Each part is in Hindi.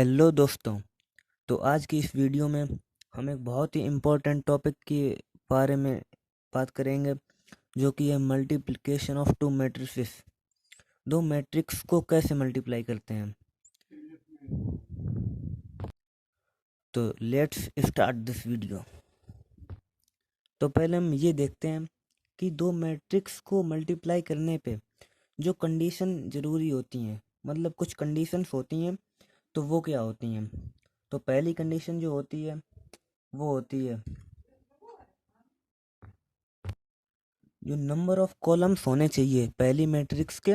हेलो दोस्तों। तो आज की इस वीडियो में हम एक बहुत ही इम्पोर्टेंट टॉपिक के बारे में बात करेंगे, जो कि है मल्टीप्लिकेशन ऑफ टू मैट्रिसेस। दो मैट्रिक्स को कैसे मल्टीप्लाई करते हैं। तो लेट्स स्टार्ट दिस वीडियो। तो पहले हम ये देखते हैं कि दो मैट्रिक्स को मल्टीप्लाई करने पे जो कंडीशन ज़रूरी होती हैं, मतलब कुछ कंडीशंस होती हैं, तो वो क्या होती हैं। तो पहली कंडीशन जो होती है वो होती है जो नंबर ऑफ कॉलम्स होने चाहिए पहली मैट्रिक्स के,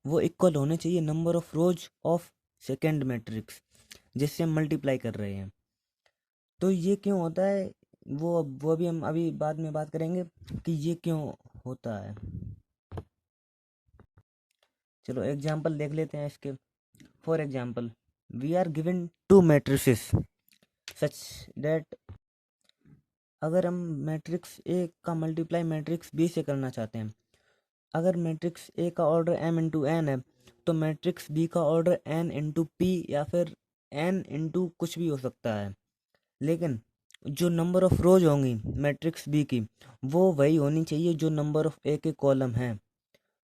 वो इक्वल होने चाहिए number of rose of second matrix जिससे हम मल्टीप्लाई कर रहे हैं। तो ये क्यों होता है वो भी हम अभी बाद में बात करेंगे कि ये क्यों होता है। चलो एग्जांपल देख लेते हैं इसके। For example, we are given two matrices such that, अगर हम मैट्रिक्स ए का मल्टीप्लाई मैट्रिक्स बी से करना चाहते हैं, अगर मैट्रिक्स ए का ऑर्डर m इंटू एन है, तो मैट्रिक्स बी का ऑर्डर n इंटू पी या फिर n इंटू कुछ भी हो सकता है। लेकिन जो नंबर ऑफ रोज होंगी मैट्रिक्स बी की, वो वही होनी चाहिए जो नंबर ऑफ ए के कॉलम हैं।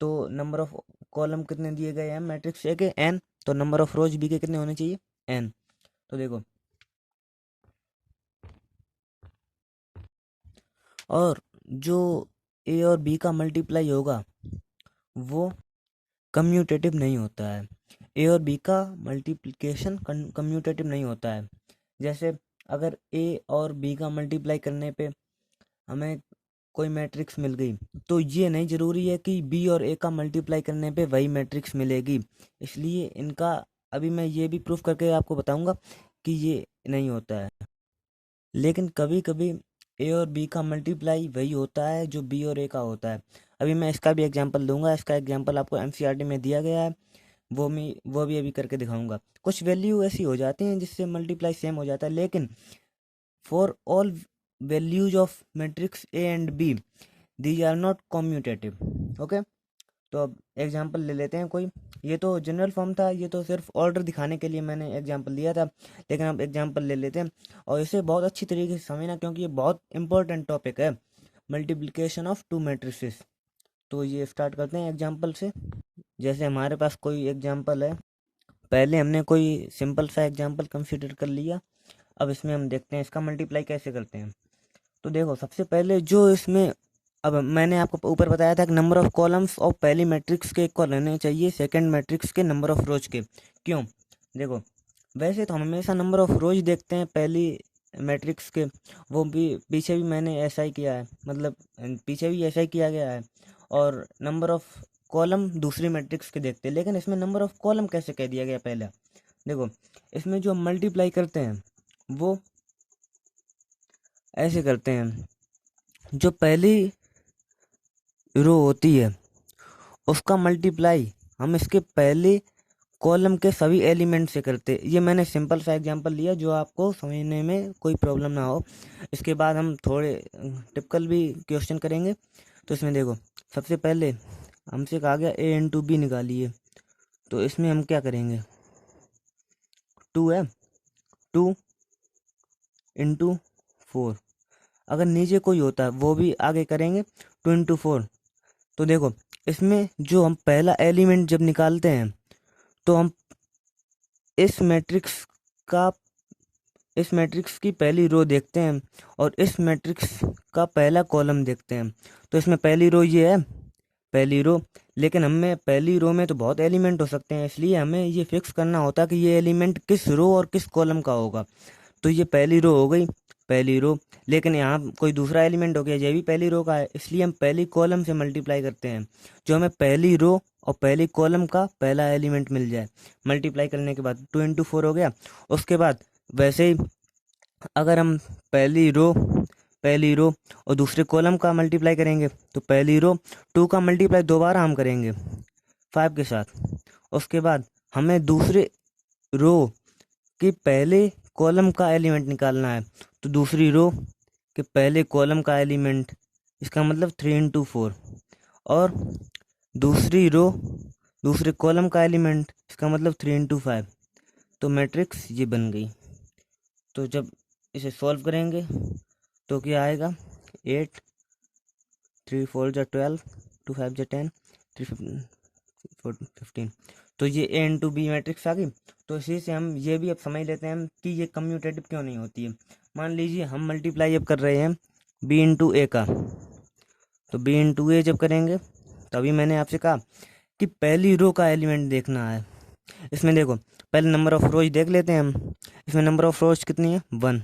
तो नंबर ऑफ कॉलम कितने दिए गए हैं मैट्रिक्स ए के n, तो नंबर ऑफ रोज बी के कितने होने चाहिए n। तो देखो, और जो ए और बी का मल्टीप्लाई होगा वो कम्यूटेटिव नहीं होता है। ए और बी का मल्टीप्लिकेशन कम्यूटेटिव नहीं होता है। जैसे अगर ए और बी का मल्टीप्लाई करने पे हमें कोई मैट्रिक्स मिल गई, तो ये नहीं ज़रूरी है कि बी और ए का मल्टीप्लाई करने पे वही मैट्रिक्स मिलेगी। इसलिए इनका अभी मैं ये भी प्रूफ करके आपको बताऊंगा कि ये नहीं होता है। लेकिन कभी कभी ए और बी का मल्टीप्लाई वही होता है जो बी और ए का होता है। अभी मैं इसका भी एग्जांपल दूंगा। इसका एग्जांपल आपको एनसीईआरटी में दिया गया है, वो भी अभी करके दिखाऊंगा। कुछ वैल्यू ऐसी हो जाती हैं जिससे मल्टीप्लाई सेम हो जाता है, लेकिन for all values of matrix A and B these are not commutative. Okay, तो अब एग्जांपल ले लेते हैं कोई। ये तो जनरल फॉर्म था, ये तो सिर्फ ऑर्डर दिखाने के लिए मैंने एग्जांपल दिया था, लेकिन अब एग्जांपल ले लेते हैं और इसे बहुत अच्छी तरीके से समझना, क्योंकि ये बहुत इंपॉर्टेंट टॉपिक है, मल्टीप्लिकेशन ऑफ टू मैट्रिसेस। तो ये स्टार्ट करते हैं एग्जांपल से। जैसे हमारे पास कोई एग्जांपल है, पहले हमने कोई सिंपल सा एग्जांपल कंसीडर कर लिया। अब इसमें हम देखते हैं इसका मल्टीप्लाई कैसे करते हैं। तो देखो, सबसे पहले जो इसमें, अब मैंने आपको ऊपर बताया था कि नंबर ऑफ कॉलम्स और पहली मैट्रिक्स के इक्वल रहने चाहिए सेकंड मैट्रिक्स के नंबर ऑफ रोज के। क्यों? देखो, वैसे तो हम हमेशा नंबर ऑफ रोज देखते हैं पहली मैट्रिक्स के, वो भी पीछे भी मैंने ऐसा ही किया है, मतलब पीछे भी ऐसा ही किया गया है। और नंबर ऑफ कॉलम दूसरी मैट्रिक्स के देखते हैं, लेकिन इसमें नंबर ऑफ कॉलम कैसे कह दिया गया पहले। देखो, इसमें जो मल्टीप्लाई करते हैं वो ऐसे करते हैं, जो पहली रो होती है उसका मल्टीप्लाई हम इसके पहले कॉलम के सभी एलिमेंट से करते। ये मैंने सिंपल सा एग्जांपल लिया जो आपको समझने में कोई प्रॉब्लम ना हो। इसके बाद हम थोड़े टिपिकल भी क्वेश्चन करेंगे। तो इसमें देखो, सबसे पहले हमसे कहा गया ए इंटू बी निकालिए, तो इसमें हम क्या करेंगे, टू है, टू इंटू फोर। अगर नीचे कोई होता है वो भी आगे करेंगे, टू इंटू फोर। तो देखो, इसमें जो हम पहला एलिमेंट जब निकालते हैं, तो हम इस मैट्रिक्स का इस मैट्रिक्स की पहली रो देखते हैं और इस मैट्रिक्स का पहला कॉलम देखते हैं। तो इसमें पहली रो ये है, पहली रो। लेकिन हमें पहली रो में तो बहुत एलिमेंट हो सकते हैं, इसलिए हमें ये फिक्स करना होता है कि ये एलिमेंट किस रो और किस कॉलम का होगा। तो ये पहली रो हो गई, पहली रो। लेकिन यहाँ कोई दूसरा एलिमेंट हो गया, ये भी पहली रो का है, इसलिए हम पहली कॉलम से मल्टीप्लाई करते हैं, जो हमें पहली रो और पहली कॉलम का पहला एलिमेंट मिल जाए। मल्टीप्लाई करने के बाद टू इंटू फोर हो गया। उसके बाद वैसे ही अगर हम पहली रो और दूसरे कॉलम का मल्टीप्लाई करेंगे, तो पहली रो टू का मल्टीप्लाई दोबारा हम करेंगे फाइव के साथ। उसके बाद हमें दूसरे रो के पहले कॉलम का एलिमेंट निकालना है, तो दूसरी रो के पहले कॉलम का एलिमेंट, इसका मतलब थ्री इंटू फोर। और दूसरी रो दूसरे कॉलम का एलिमेंट, इसका मतलब थ्री इंटू फाइव। तो मैट्रिक्स ये बन गई। तो जब इसे सॉल्व करेंगे तो क्या आएगा, 8, 3 4 जा 12, 2 5 जा 10, 3 15। तो ये ए इंटू बी मैट्रिक्स आ गई। तो इसी से हम ये भी अब समझ लेते हैं कि ये कम्यूटेटिव क्यों नहीं होती है। मान लीजिए हम मल्टीप्लाई अब कर रहे हैं बी इंटू ए का, तो बी इंटू ए जब करेंगे तो अभी मैंने आपसे कहा कि पहली रो का एलिमेंट देखना है। इसमें देखो पहले नंबर ऑफ रोज देख लेते हैं हम। इसमें नंबर ऑफ रोज कितनी है, 1।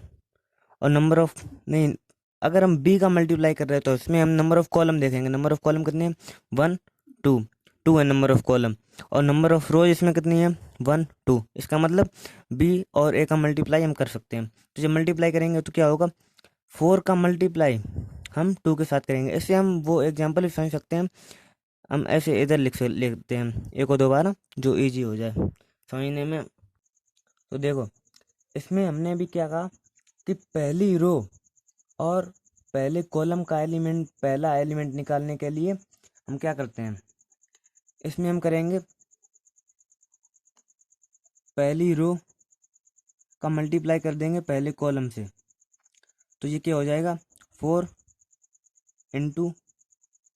और नंबर ऑफ नहीं, अगर हम बी का मल्टीप्लाई कर रहे हैं तो इसमें हम नंबर ऑफ कॉलम देखेंगे। नंबर ऑफ कॉलम कितने हैं, 1 2, 2 है नंबर ऑफ कॉलम। और नंबर ऑफ रोज इसमें कितनी है, 1 2। इसका मतलब बी और ए का मल्टीप्लाई हम कर सकते हैं। तो जब मल्टीप्लाई करेंगे तो क्या होगा, 4 का मल्टीप्लाई हम 2 के साथ करेंगे। इससे हम वो एग्जाम्पल भी समझ सकते हैं। हम ऐसे इधर लिखते हैं एक और दोबारा, जो इजी हो जाए समझने में। तो देखो इसमें हमने अभी क्या कहा कि पहली रो और पहले कॉलम का एलिमेंट, पहला एलिमेंट निकालने के लिए हम क्या करते हैं, इसमें हम करेंगे पहली रो का मल्टीप्लाई कर देंगे पहले कॉलम से। तो ये क्या हो जाएगा, 4 इंटू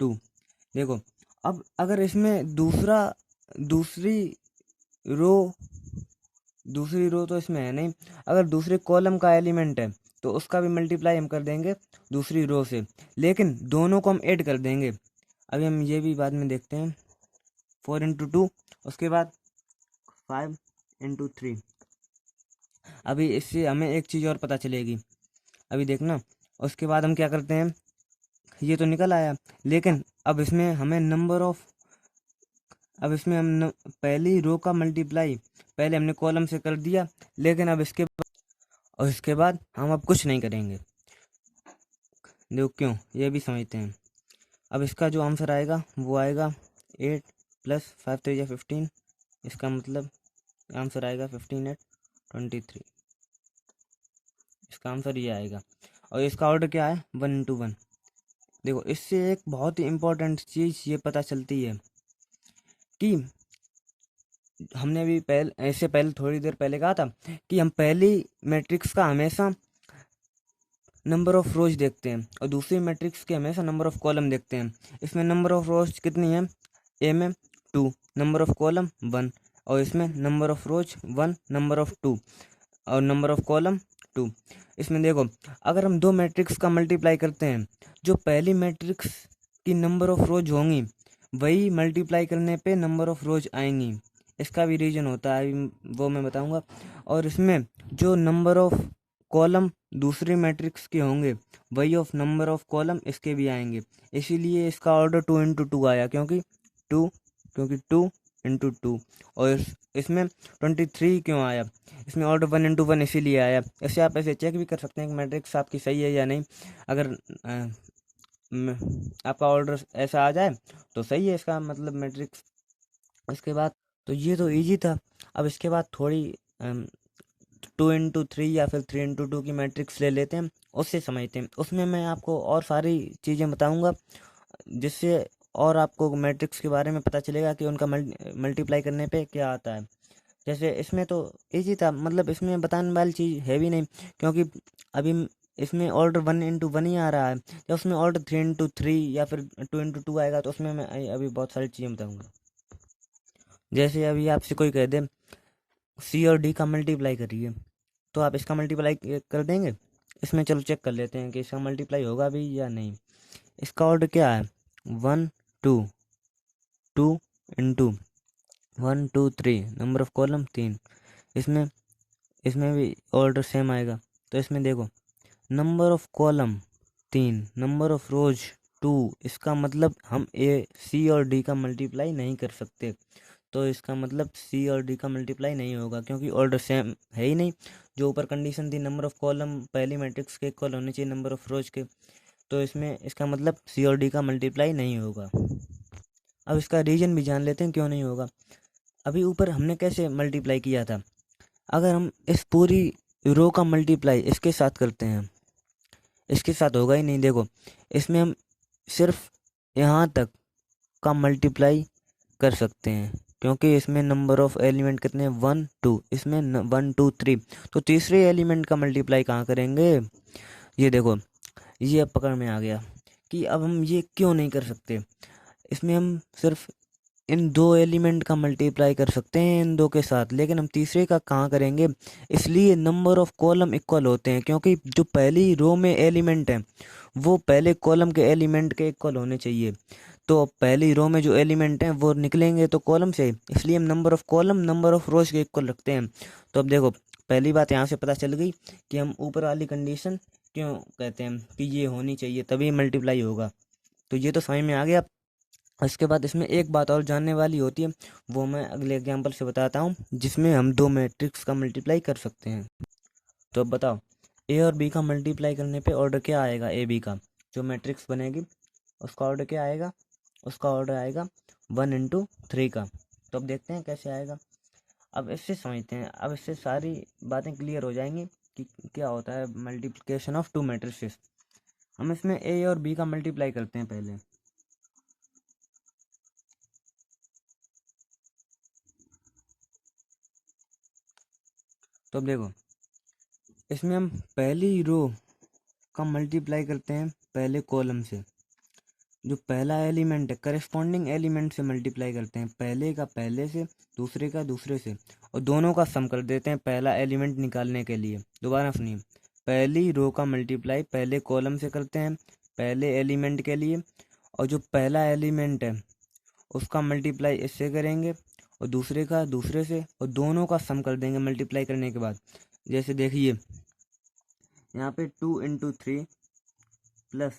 2। देखो अब अगर इसमें दूसरी रो तो इसमें है नहीं। अगर दूसरे कॉलम का एलिमेंट है तो उसका भी मल्टीप्लाई हम कर देंगे दूसरी रो से, लेकिन दोनों को हम ऐड कर देंगे। अभी हम ये भी बाद में देखते हैं। 4 इंटू 2, उसके बाद 5 इंटू 3। अभी इससे हमें एक चीज़ और पता चलेगी, अभी देखना। उसके बाद हम क्या करते हैं, ये तो निकल आया, लेकिन अब इसमें हमें पहली रो का मल्टीप्लाई पहले हमने कॉलम से कर दिया, लेकिन अब इसके बाद हम अब कुछ नहीं करेंगे। देखो क्यों, ये भी समझते हैं। अब इसका जो आंसर आएगा वो आएगा 8 + 5 3 या 15। इसका मतलब आंसर आएगा 15 8 23। इसका आंसर ये आएगा। और इसका ऑर्डर क्या है, 1 इंटू 1। देखो इससे एक बहुत ही इम्पोर्टेंट चीज़ ये पता चलती है कि हमने अभी पहले थोड़ी देर पहले कहा था कि हम पहली मैट्रिक्स का हमेशा नंबर ऑफ रोज देखते हैं और दूसरी मैट्रिक्स के हमेशा नंबर ऑफ कॉलम देखते हैं। इसमें नंबर ऑफ रोज कितनी है, ए में 2, नंबर ऑफ कॉलम 1, और इसमें number of rose 1, number of 2 और नंबर ऑफ कॉलम 2। इसमें देखो अगर हम दो मैट्रिक्स का मल्टीप्लाई करते हैं, जो पहली मैट्रिक्स की नंबर ऑफ रोज होंगी वही मल्टीप्लाई करने पे नंबर ऑफ रोज आएंगी। इसका भी रीजन होता है, वो मैं बताऊंगा। और इसमें जो नंबर ऑफ कॉलम दूसरी मैट्रिक्स के होंगे वही ऑफ नंबर ऑफ कॉलम इसके भी आएंगे। इसीलिए इसका ऑर्डर 2 इंटू 2 आया, क्योंकि 2 इंटू 2। और इसमें 23 क्यों आया, इसमें ऑर्डर 1 इंटू 1 इसीलिए आया। इससे आप ऐसे चेक भी कर सकते हैं कि मैट्रिक्स आपकी सही है या नहीं। अगर आपका ऑर्डर ऐसा आ जाए तो सही है, इसका मतलब मैट्रिक्स। इसके बाद तो ये तो इजी था। अब इसके बाद थोड़ी 2 इंटू 3 या फिर 3 इंटू 2 की मैट्रिक्स ले लेते हैं, उससे समझते हैं। उसमें मैं आपको और सारी चीज़ें बताऊंगा जिससे और आपको मैट्रिक्स के बारे में पता चलेगा कि उनका मल्टीप्लाई करने पे क्या आता है। जैसे इसमें तो इजी था, मतलब इसमें बताने वाली चीज़ है भी नहीं, क्योंकि अभी इसमें ऑर्डर 1 इंटू 1 ही आ रहा है। जब उसमें ऑर्डर 3 इंटू 3 या फिर 2 इंटू 2 आएगा तो उसमें मैं अभी बहुत सारी चीज़ें बताऊँगा। जैसे अभी आपसे कोई कह दे सी और डी का मल्टीप्लाई करिए, तो आप इसका मल्टीप्लाई कर देंगे। इसमें चलो चेक कर लेते हैं कि इसका मल्टीप्लाई होगा भी या नहीं। इसका ऑर्डर क्या है, 1 2 2 इंटू 1 2 3, नंबर ऑफ कॉलम 3। इसमें इसमें भी ऑर्डर सेम आएगा। तो इसमें देखो number of column 3, number of रोज 2। इसका मतलब हम सी और डी का मल्टीप्लाई नहीं कर सकते। तो इसका मतलब सी और डी का मल्टीप्लाई नहीं होगा, क्योंकि ऑर्डर सेम है ही नहीं। जो ऊपर कंडीशन थी नंबर ऑफ कॉलम पहली मैट्रिक्स के इक्वल होने चाहिए नंबर ऑफ रोज के, तो इसमें इसका मतलब सी और डी का मल्टीप्लाई नहीं होगा। अब इसका रीजन भी जान लेते हैं क्यों नहीं होगा। अभी ऊपर हमने कैसे मल्टीप्लाई किया था, अगर हम इस पूरी रो का मल्टीप्लाई इसके साथ करते हैं, इसके साथ होगा ही नहीं। देखो इसमें हम सिर्फ यहाँ तक का मल्टीप्लाई कर सकते हैं, क्योंकि इसमें नंबर ऑफ एलिमेंट कितने हैं, 1 2, इसमें 1 2 3। तो तीसरे एलिमेंट का मल्टीप्लाई कहाँ करेंगे, ये देखो, ये अब पकड़ में आ गया कि अब हम ये क्यों नहीं कर सकते। इसमें हम सिर्फ इन दो एलिमेंट का मल्टीप्लाई कर सकते हैं इन दो के साथ, लेकिन हम तीसरे का कहाँ करेंगे। इसलिए नंबर ऑफ कॉलम इक्वल होते हैं, क्योंकि जो पहली रो में एलिमेंट है वो पहले कॉलम के एलिमेंट के इक्वल होने चाहिए। तो पहली रो में जो एलिमेंट हैं वो निकलेंगे तो कॉलम से, इसलिए हम number of column number of रोज के इक्वल रखते हैं। तो अब देखो, पहली बात यहाँ से पता चल गई कि हम ऊपर वाली कंडीशन क्यों कहते हैं कि ये होनी चाहिए तभी मल्टीप्लाई होगा। तो ये तो समझ में आ गया। इसके बाद इसमें एक बात और जानने वाली होती है, वो मैं अगले एग्जाम्पल से बताता हूँ, जिसमें हम दो मैट्रिक्स का मल्टीप्लाई कर सकते हैं। तो अब बताओ, ए और बी का मल्टीप्लाई करने पे ऑर्डर क्या आएगा, ए बी का जो मैट्रिक्स बनेगी उसका ऑर्डर क्या आएगा, उसका ऑर्डर आएगा 1 × 3 का। तो अब देखते हैं कैसे आएगा। अब इससे समझते हैं, अब इससे सारी बातें क्लियर हो जाएंगी कि क्या होता है मल्टीप्लिकेशन ऑफ टू मैट्रिसेस। हम इसमें ए और बी का मल्टीप्लाई करते हैं पहले। तो अब देखो, इसमें हम पहली रो का मल्टीप्लाई करते हैं पहले कॉलम से, जो पहला एलिमेंट है करस्पॉन्डिंग एलिमेंट से मल्टीप्लाई करते हैं, पहले का पहले से, दूसरे का दूसरे से, और दोनों का सम कर देते हैं पहला एलिमेंट निकालने के लिए। दोबारा सुनिए, पहली रो का मल्टीप्लाई पहले कॉलम से करते हैं पहले एलिमेंट के लिए, और जो पहला एलिमेंट है उसका मल्टीप्लाई इससे करेंगे और दूसरे का दूसरे से, और दोनों का सम कर देंगे मल्टीप्लाई करने के बाद। जैसे देखिए यहाँ पे 2 × 3 +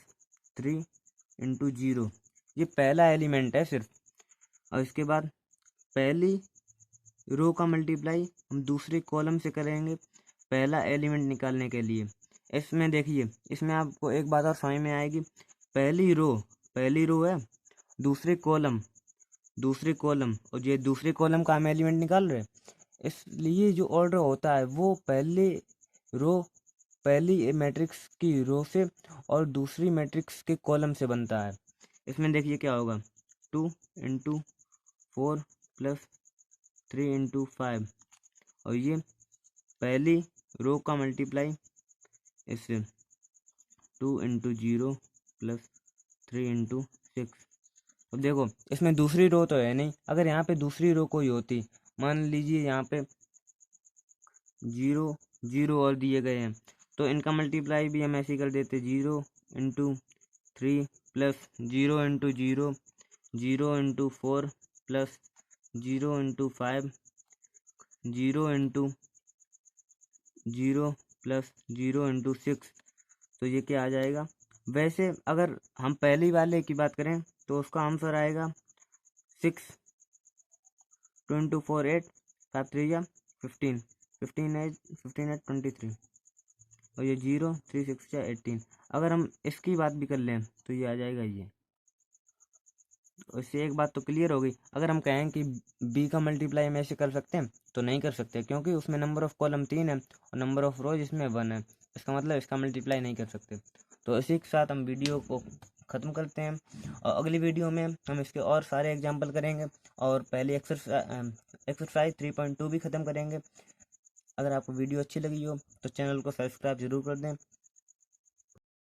3 × 0, ये पहला एलिमेंट है सिर्फ। और इसके बाद पहली रो का मल्टीप्लाई हम दूसरे कॉलम से करेंगे पहला एलिमेंट निकालने के लिए। इसमें देखिए, इसमें आपको एक बात और समझ में आएगी, पहली रो है, दूसरे कॉलम और ये दूसरे कॉलम का हम एलिमेंट निकाल रहे हैं, इसलिए जो ऑर्डर होता है वो पहली मैट्रिक्स की रो से और दूसरी मैट्रिक्स के कॉलम से बनता है। इसमें देखिए क्या होगा, 2 × 4 + 3 × 5, और ये पहली रो का मल्टीप्लाई इससे 2 × 0 + 3 × 6। अब देखो, इसमें दूसरी रो तो है नहीं, अगर यहाँ पे दूसरी रो कोई होती, मान लीजिए यहाँ पे 0 0 और दिए गए हैं, तो इनका मल्टीप्लाई भी हम ऐसे ही कर देते, 0 × 3 + 0 × 0 0 × 4 + 0 × 5 0 × 0 + 0 × 6। तो ये क्या आ जाएगा। वैसे अगर हम पहली वाले की बात करें तो उसका आंसर आएगा 6 2 × 4 8 5 3 या 15 15 8 23, और ये 0 3 6 या 18। अगर हम इसकी बात भी कर लें तो ये आ जाएगा ये। उससे एक बात तो क्लियर हो गई। अगर हम कहें कि बी का मल्टीप्लाई हम ऐसे कर सकते हैं तो नहीं कर सकते, क्योंकि उसमें नंबर ऑफ कॉलम 3 है और नंबर ऑफ रोज इसमें 1 है, इसका मतलब इसका मल्टीप्लाई नहीं कर सकते। तो इसी के साथ हम वीडियो को ख़त्म करते हैं, और अगली वीडियो में हम इसके और सारे एग्जाम्पल करेंगे और पहले एक्सरसाइज 3.2 भी ख़त्म करेंगे। अगर आपको वीडियो अच्छी लगी हो तो चैनल को सब्सक्राइब जरूर कर दें।